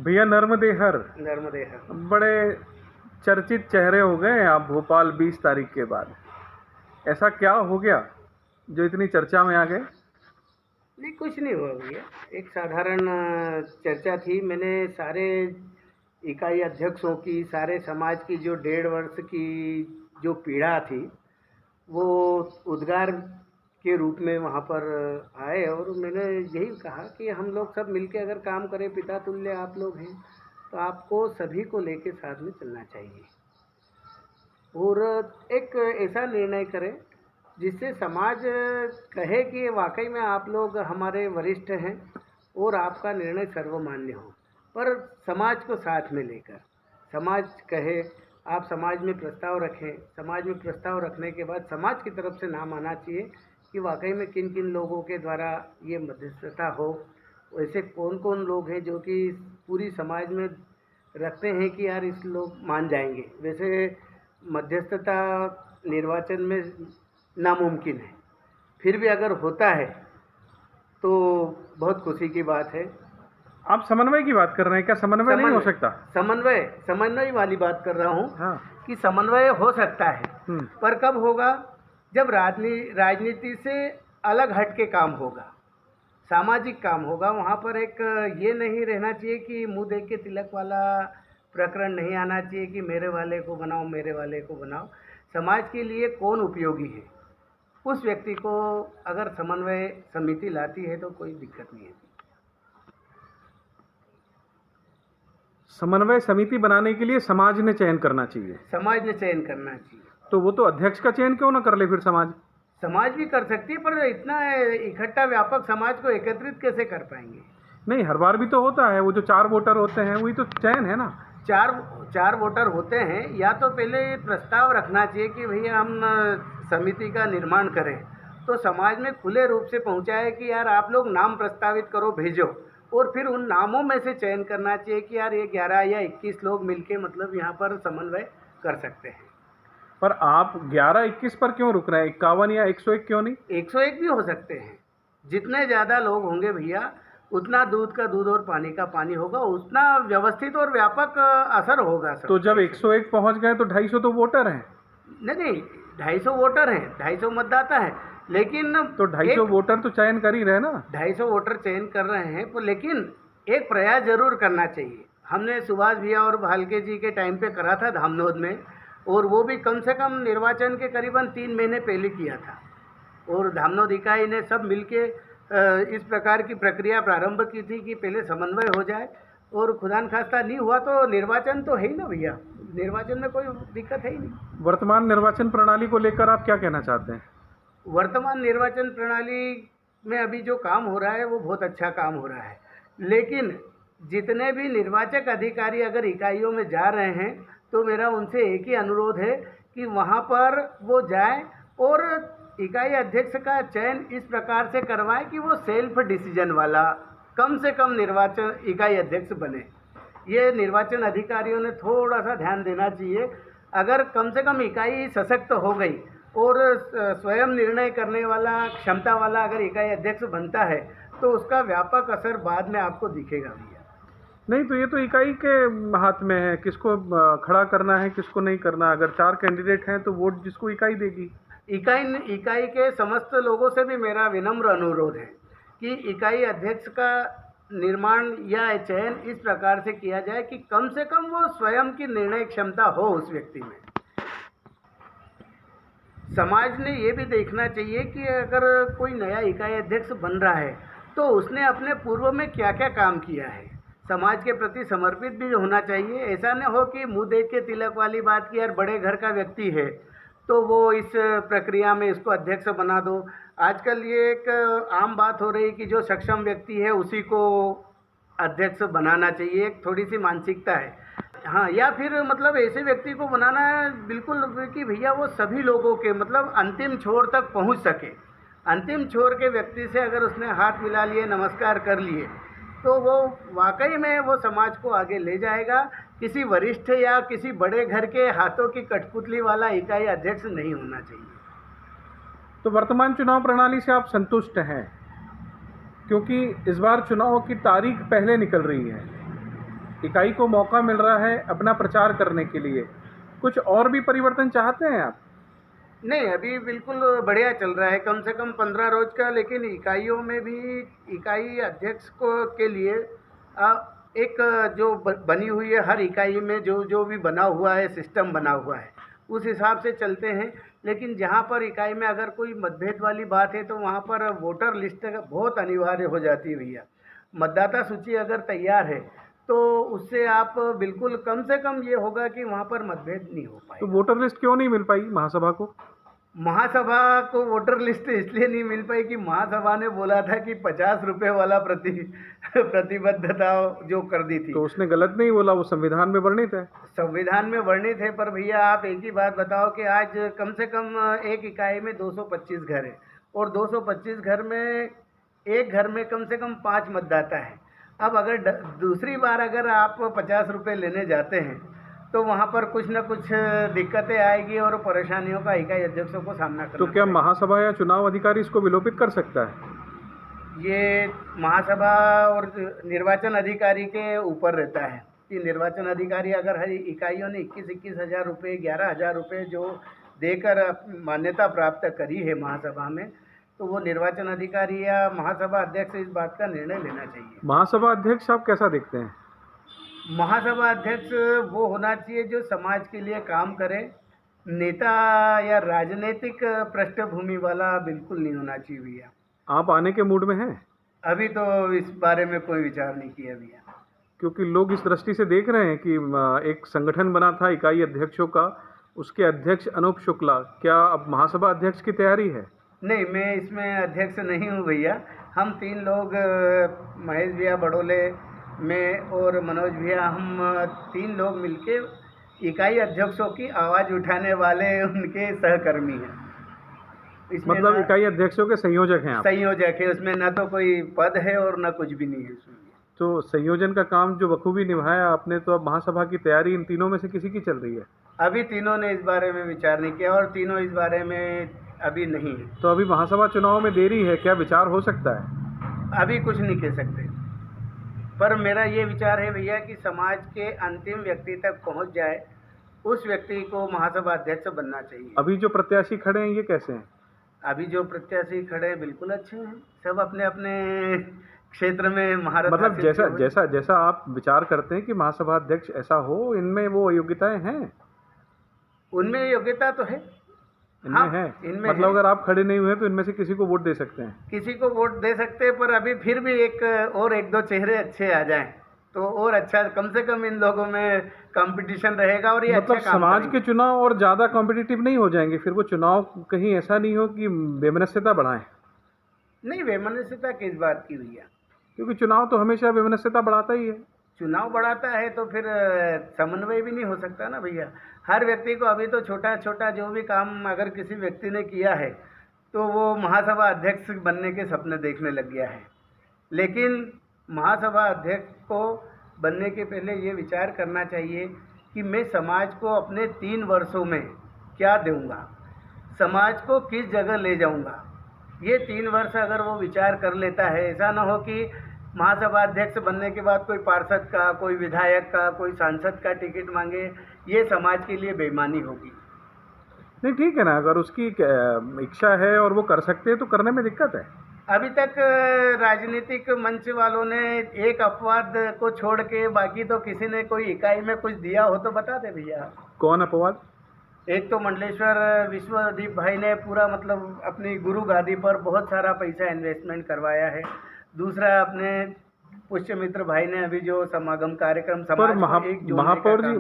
भैया नर्मदेहर नर्मदेहर बड़े चर्चित चेहरे हो गए हैं आप भोपाल 20 तारीख के बाद। ऐसा क्या हो गया जो इतनी चर्चा में आ गए? नहीं, कुछ नहीं हुआ भैया। एक साधारण चर्चा थी। मैंने सारे इकाई अध्यक्षों की, सारे समाज की जो 1.5 वर्ष की जो पीड़ा थी, वो उद्गार के रूप में वहाँ पर आए और मैंने यही कहा कि हम लोग सब मिलके अगर काम करें, पिता तुल्य आप लोग हैं, तो आपको सभी को लेके साथ में चलना चाहिए और एक ऐसा निर्णय करें जिससे समाज कहे कि वाकई में आप लोग हमारे वरिष्ठ हैं और आपका निर्णय सर्वमान्य हो। पर समाज को साथ में लेकर समाज कहे, आप समाज में प्रस्ताव रखें। समाज में प्रस्ताव रखने के बाद समाज की तरफ से नाम आना चाहिए कि वाकई में किन किन लोगों के द्वारा ये मध्यस्थता हो। वैसे कौन कौन लोग हैं जो कि पूरी समाज में रखते हैं कि यार इस लोग मान जाएंगे। वैसे मध्यस्थता निर्वाचन में नामुमकिन है, फिर भी अगर होता है तो बहुत खुशी की बात है। आप समन्वय की बात कर रहे हैं क्या? समन्वय नहीं हो सकता? समन्वय वाली बात कर रहा हूँ। हाँ। कि समन्वय हो सकता है, पर कब होगा? जब राजनीति से अलग हट के काम होगा, सामाजिक काम होगा। वहाँ पर एक ये नहीं रहना चाहिए कि मुंह देख के तिलक वाला प्रकरण नहीं आना चाहिए कि मेरे वाले को बनाओ, मेरे वाले को बनाओ। समाज के लिए कौन उपयोगी है, उस व्यक्ति को अगर समन्वय समिति लाती है तो कोई दिक्कत नहीं है। समन्वय समिति बनाने के लिए समाज ने चयन करना चाहिए। समाज ने चयन करना चाहिए। तो वो तो अध्यक्ष का चयन क्यों ना कर ले फिर? समाज भी कर सकती है, पर इतना इकट्ठा व्यापक समाज को एकत्रित कैसे कर पाएंगे? नहीं, हर बार भी तो होता है। वो जो 4 वोटर होते हैं वही तो चयन है ना। चार वोटर होते हैं। या तो पहले प्रस्ताव रखना चाहिए कि भैया हम समिति का निर्माण करें, तो समाज में खुले रूप से पहुंचाए कि यार आप लोग नाम प्रस्तावित करो, भेजो, और फिर उन नामों में से चयन करना चाहिए कि यार ये 11 या 21 लोग मिलके मतलब यहाँ पर समन्वय कर सकते हैं। पर आप 11-21 पर क्यों रुक रहे हैं? 51 या 101 क्यों नहीं? 101 भी हो सकते हैं। जितने ज़्यादा लोग होंगे भैया, उतना दूध का दूध और पानी का पानी होगा, उतना व्यवस्थित और व्यापक असर होगा। तो जब 101 पहुंच गए तो 250 तो वोटर हैं। नहीं, 250 वोटर हैं, 250 मतदाता हैं, लेकिन तो 250 वोटर तो चयन कर ही रहे ना। 250 वोटर चयन कर रहे हैं, पर लेकिन एक प्रयास जरूर करना चाहिए। हमने सुभाष भैया और भालके जी के टाइम पे करा था धामनोद में, और वो भी कम से कम निर्वाचन के करीबन 3 महीने पहले किया था, और धामनोद इकाई ने सब मिलके इस प्रकार की प्रक्रिया प्रारंभ की थी कि पहले समन्वय हो जाए, और खुदा खास्ता नहीं हुआ तो निर्वाचन तो है ही ना भैया। निर्वाचन में कोई दिक्कत है ही नहीं। वर्तमान निर्वाचन प्रणाली को लेकर आप क्या कहना चाहते हैं? वर्तमान निर्वाचन प्रणाली में अभी जो काम हो रहा है वो बहुत अच्छा काम हो रहा है, लेकिन जितने भी निर्वाचक अधिकारी अगर इकाइयों में जा रहे हैं तो मेरा उनसे एक ही अनुरोध है कि वहाँ पर वो जाए और इकाई अध्यक्ष का चयन इस प्रकार से करवाएं कि वो सेल्फ डिसीजन वाला कम से कम निर्वाचन इकाई अध्यक्ष बने। ये निर्वाचन अधिकारियों ने थोड़ा सा ध्यान देना चाहिए। अगर कम से कम इकाई सशक्त हो गई और स्वयं निर्णय करने वाला क्षमता वाला अगर इकाई अध्यक्ष बनता है तो उसका व्यापक असर बाद में आपको दिखेगा भैया। नहीं, तो ये तो इकाई के हाथ में है, किसको खड़ा करना है किसको नहीं करना। अगर 4 कैंडिडेट हैं तो वोट जिसको इकाई देगी। इकाई के समस्त लोगों से भी मेरा विनम्र अनुरोध है कि इकाई अध्यक्ष का निर्माण या चयन इस प्रकार से किया जाए कि कम से कम वो स्वयं की निर्णय क्षमता हो उस व्यक्ति में। समाज ने ये भी देखना चाहिए कि अगर कोई नया इकाई अध्यक्ष बन रहा है तो उसने अपने पूर्व में क्या क्या काम किया है, समाज के प्रति समर्पित भी होना चाहिए। ऐसा न हो कि मुंह देख के तिलक वाली बात की यार बड़े घर का व्यक्ति है तो वो इस प्रक्रिया में इसको अध्यक्ष बना दो। आजकल ये एक आम बात हो रही कि जो सक्षम व्यक्ति है उसी को अध्यक्ष बनाना चाहिए, एक थोड़ी सी मानसिकता है। हाँ, या फिर मतलब ऐसे व्यक्ति को बनाना है बिल्कुल कि भैया वो सभी लोगों के मतलब अंतिम छोर तक पहुंच सके। अंतिम छोर के व्यक्ति से अगर उसने हाथ मिला लिए, नमस्कार कर लिए, तो वो वाकई में वो समाज को आगे ले जाएगा। किसी वरिष्ठ या किसी बड़े घर के हाथों की कठपुतली वाला इकाई अध्यक्ष नहीं होना चाहिए। तो वर्तमान चुनाव प्रणाली से आप संतुष्ट हैं? क्योंकि इस बार चुनाव की तारीख पहले निकल रही है इकाई को मौका मिल रहा है अपना प्रचार करने के लिए, कुछ और भी परिवर्तन चाहते हैं आप? नहीं, अभी बिल्कुल बढ़िया चल रहा है, कम से कम 15 रोज का। लेकिन इकाइयों में भी इकाई अध्यक्ष को के लिए एक जो बनी हुई है, हर इकाई में जो जो भी बना हुआ है, सिस्टम बना हुआ है, उस हिसाब से चलते हैं। लेकिन जहाँ पर इकाई में अगर कोई मतभेद वाली बात है तो वहाँ पर वोटर लिस्ट बहुत अनिवार्य हो जाती है भैया। मतदाता सूची अगर तैयार है तो उससे आप बिल्कुल कम से कम ये होगा कि वहाँ पर मतभेद नहीं हो पाए। तो वोटर लिस्ट क्यों नहीं मिल पाई महासभा को? महासभा को वोटर लिस्ट इसलिए नहीं मिल पाई कि महासभा ने बोला था कि 50 रुपये वाला प्रतिबद्धता जो कर दी थी। तो उसने गलत नहीं बोला, वो संविधान में वर्णित है। संविधान में वर्णित है, पर भैया आप एक ही बात बताओ कि आज कम से कम एक इकाई में 225 घर है और 225 घर में एक घर में कम से कम 5 मतदाता है। अब अगर दूसरी बार अगर आप 50 रुपये लेने जाते हैं तो वहाँ पर कुछ न कुछ दिक्कतें आएगी और परेशानियों का इकाई अध्यक्षों को सामना करना। तो क्या महासभा या चुनाव अधिकारी इसको विलोपित कर सकता है? ये महासभा और निर्वाचन अधिकारी के ऊपर रहता है कि निर्वाचन अधिकारी अगर हर इकाइयों ने 21-21 हज़ार रुपये, 11 हज़ार रुपये जो देकर मान्यता प्राप्त करी है महासभा में, तो वो निर्वाचन अधिकारी या महासभा अध्यक्ष इस बात का निर्णय लेना चाहिए। महासभा अध्यक्ष आप कैसा देखते हैं? महासभा अध्यक्ष वो होना चाहिए जो समाज के लिए काम करे। नेता या राजनीतिक पृष्ठभूमि वाला बिल्कुल नहीं होना चाहिए भैया। आप आने के मूड में हैं? अभी तो इस बारे में कोई विचार नहीं किया भैया, क्योंकि लोग इस दृष्टि से देख रहे हैं कि एक संगठन बना था इकाई अध्यक्षों का, उसके अध्यक्ष अनूप शुक्ला, क्या अब महासभा अध्यक्ष की तैयारी है? नहीं, मैं इसमें अध्यक्ष नहीं हूँ भैया। हम 3 लोग, महेश भैया बड़ोले, मैं और मनोज भैया, हम 3 लोग मिलके इकाई अध्यक्षों की आवाज़ उठाने वाले उनके सहकर्मी हैं। मतलब इकाई अध्यक्षों के संयोजक हैं आप? संयोजक है, उसमें ना तो कोई पद है और ना कुछ भी नहीं है उसमें। तो संयोजन का काम जो बखूबी निभाया आपने, तो अब महासभा की तैयारी इन तीनों में से किसी की चल रही है? अभी तीनों ने इस बारे में विचार नहीं किया और तीनों इस बारे में अभी नहीं है। तो अभी महासभा चुनाव में देरी है, क्या विचार हो सकता है? अभी कुछ नहीं कह सकते, पर मेरा ये विचार है भैया कि समाज के अंतिम व्यक्ति तक पहुंच जाए, उस व्यक्ति को महासभा अध्यक्ष बनना चाहिए। अभी जो प्रत्याशी खड़े हैं ये कैसे हैं? अभी जो प्रत्याशी खड़े हैं बिल्कुल अच्छे हैं, सब अपने अपने क्षेत्र में महारत। मतलब जैसा आप विचार करते हैं कि महासभा अध्यक्ष ऐसा हो, इनमें वो योग्यताएं हैं? उनमें योग्यता तो है, इनमें हाँ, है। इनमें मतलब अगर आप खड़े नहीं हुए तो इनमें से किसी को वोट दे सकते हैं? किसी को वोट दे सकते हैं, पर अभी फिर भी एक दो चेहरे अच्छे आ जाएं तो और अच्छा, कम से कम इन लोगों में कंपटीशन रहेगा और ये मतलब अच्छा काम समाज करेंगे। के चुनाव और ज़्यादा कॉम्पिटिटिव नहीं हो जाएंगे फिर वो चुनाव? कहीं ऐसा नहीं हो कि वैमनस्यता बढ़ाएं? नहीं, वैमनस्यता किस बात की भैया? क्योंकि चुनाव तो हमेशा वैमनस्यता बढ़ाता ही है। चुनाव बढ़ाता है तो फिर समन्वय भी नहीं हो सकता ना भैया। हर व्यक्ति को अभी तो छोटा छोटा जो भी काम अगर किसी व्यक्ति ने किया है तो वो महासभा अध्यक्ष बनने के सपने देखने लग गया है। लेकिन महासभा अध्यक्ष को बनने के पहले ये विचार करना चाहिए कि मैं समाज को अपने 3 वर्षों में क्या दूंगा, समाज को किस जगह ले जाऊंगा। ये 3 वर्ष अगर वो विचार कर लेता है, ऐसा ना हो कि महासभा अध्यक्ष बनने के बाद कोई पार्षद का, कोई विधायक का, कोई सांसद का टिकट मांगे, ये समाज के लिए बेईमानी होगी। नहीं ठीक है ना, अगर उसकी इच्छा है और वो कर सकते हैं तो करने में दिक्कत है। अभी तक राजनीतिक मंच वालों ने एक अपवाद को छोड़ के बाकी तो किसी ने कोई इकाई में कुछ दिया हो तो बता दे भैया। कौन अपवाद? एक तो मंडलेश्वर विश्वदीप भाई ने पूरा मतलब अपनी गुरु गादी पर बहुत सारा पैसा इन्वेस्टमेंट करवाया है। दूसरा अपने पुष्यमित्र भाई ने अभी जो समागम कार्यक्रम पर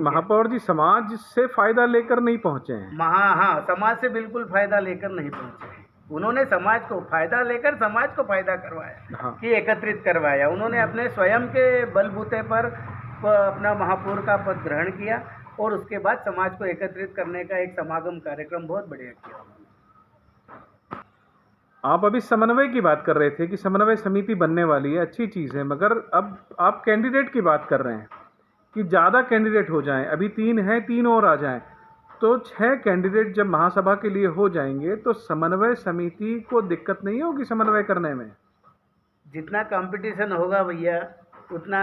महापौर जी समाज से फायदा लेकर नहीं पहुंचे हैं। हाँ, समाज से बिल्कुल फायदा लेकर नहीं पहुंचे हैं। उन्होंने समाज को फायदा लेकर समाज को फायदा करवाया, हाँ, कि एकत्रित करवाया। उन्होंने अपने स्वयं के बलबूते पर अपना महापौर का पद ग्रहण किया और उसके बाद समाज को एकत्रित करने का एक समागम कार्यक्रम बहुत बढ़िया किया। आप अभी समन्वय की बात कर रहे थे कि समन्वय समिति बनने वाली है, अच्छी चीज़ है, मगर अब आप कैंडिडेट की बात कर रहे हैं कि ज़्यादा कैंडिडेट हो जाएं। अभी 3 हैं, 3 और आ जाएं तो 6 कैंडिडेट जब महासभा के लिए हो जाएंगे तो समन्वय समिति को दिक्कत नहीं होगी समन्वय करने में? जितना कंपटीशन होगा भैया उतना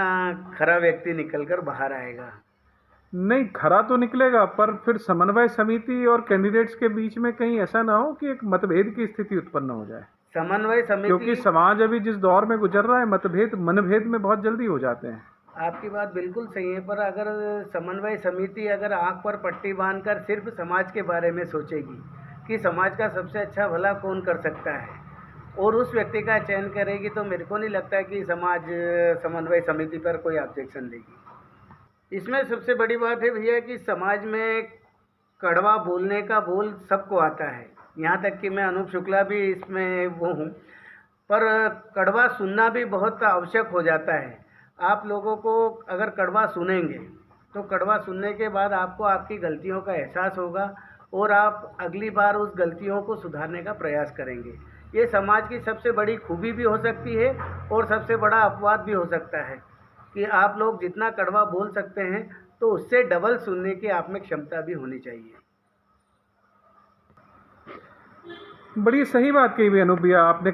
खरा व्यक्ति निकलकर बाहर आएगा। नहीं, खरा तो निकलेगा, पर फिर समन्वय समिति और कैंडिडेट्स के बीच में कहीं ऐसा ना हो कि एक मतभेद की स्थिति उत्पन्न हो जाए, समन्वय क्योंकि समिति, समाज अभी जिस दौर में गुजर रहा है मनभेद में बहुत जल्दी हो जाते हैं। आपकी बात बिल्कुल सही है, पर अगर समन्वय समिति अगर आंख पर पट्टी बांधकर सिर्फ समाज के बारे में सोचेगी कि समाज का सबसे अच्छा भला कौन कर सकता है और उस व्यक्ति का चयन करेगी, तो मेरे को नहीं लगता है कि समाज समन्वय समिति पर कोई ऑब्जेक्शन देगी। इसमें सबसे बड़ी बात है भैया कि समाज में कड़वा बोलने का बोल सबको आता है, यहाँ तक कि मैं अनूप शुक्ला भी इसमें वो हूँ, पर कड़वा सुनना भी बहुत आवश्यक हो जाता है। आप लोगों को अगर कड़वा सुनेंगे तो कड़वा सुनने के बाद आपको आपकी गलतियों का एहसास होगा और आप अगली बार उस गलतियों को सुधारने का प्रयास करेंगे। ये समाज की सबसे बड़ी खूबी भी हो सकती है और सबसे बड़ा अपवाद भी हो सकता है कि आप लोग जितना कड़वा बोल सकते हैं तो उससे डबल सुनने की आप में क्षमता भी होनी चाहिए। बड़ी सही बात कही अनूप भैया आपने।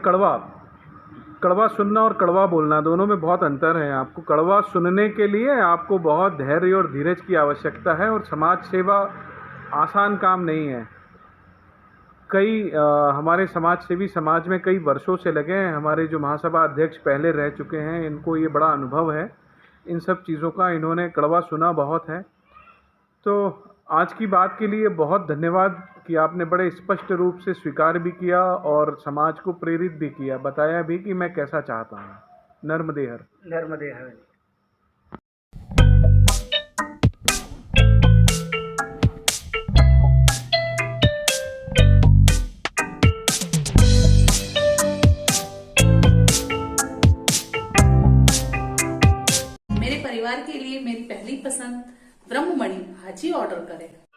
कड़वा सुनना और कड़वा बोलना दोनों में बहुत अंतर है। आपको कड़वा सुनने के लिए आपको बहुत धैर्य और धीरज की आवश्यकता है और समाज सेवा आसान काम नहीं है। हमारे समाज सेवी समाज में कई वर्षों से लगे हैं। हमारे जो महासभा अध्यक्ष पहले रह चुके हैं, इनको ये बड़ा अनुभव है इन सब चीज़ों का, इन्होंने कड़वा सुना बहुत है। तो आज की बात के लिए बहुत धन्यवाद कि आपने बड़े स्पष्ट रूप से स्वीकार भी किया और समाज को प्रेरित भी किया, बताया भी कि मैं कैसा चाहता हूँ। नर्मदे हर। नर्मदे हर। मेरे परिवार के लिए मेरी पहली पसंद ब्रह्ममणि आज ही ऑर्डर करें।